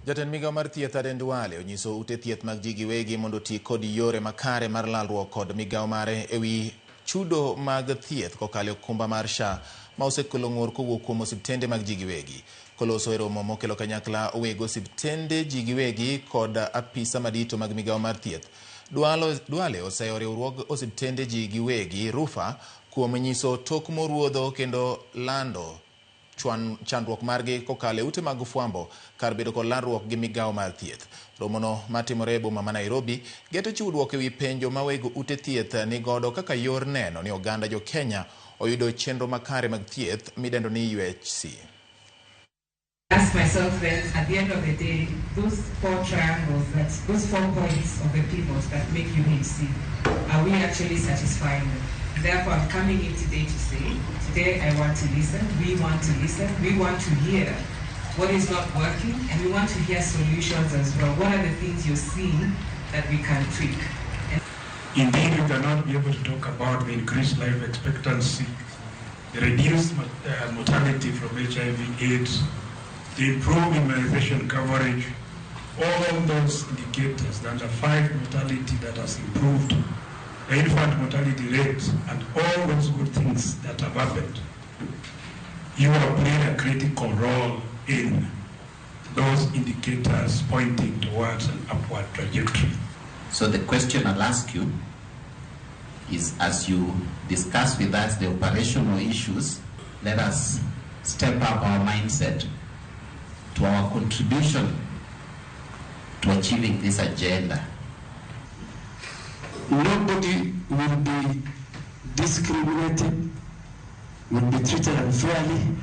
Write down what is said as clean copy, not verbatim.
Jatend migao mar thieth Aden Duale onyiso ute thieth mag ji giwegi mondo ti kod yore makare mar lalruok kod migao mare ewi chudo mag thieth kokalo okumba mar SHA ma osekelo ng'ur kowuok kuom osiptende mag ji giwegi. Koloso e romo mokelo kanyakla weg osiptende ji giwegi kod apisa madito mag migao mar thieth. Duale oseyo riwruog osiptende ji giwegi Rufa kuom nyiso tok moruodho kendo lando chandruok margi kokale ute mag fwambo kar bedo kod landruok gi migao mar thieth. Romono matimore e boma ma Nairobi geto chiwruok ewi penjo ma weg ute thieth ni godo kaka yor neno ni oganda jo Kenya oyudo chenro makare mag thieth midendo ni UHC. Ask myself then, at the end of the day, those four triangles, those 4 points of the pivot that make UHC, are we actually satisfying them? Therefore, I'm coming in today to say, today I want to listen, we want to hear what is not working, and we want to hear solutions as well. What are the things you're seeing that we can tweak? Indeed, we cannot be able to talk about the increased life expectancy, the reduced mortality from HIV/AIDS, the improved immunization coverage, all those indicators that are 5 mortality that has improved, the infant mortality rate, and all those good things that have happened. You have played a critical role in those indicators pointing towards an upward trajectory. So the question I'll ask you is, as you discuss with us the operational issues, let us step up our mindset to our contribution to achieving this agenda. Nobody will be discriminated, will be treated unfairly.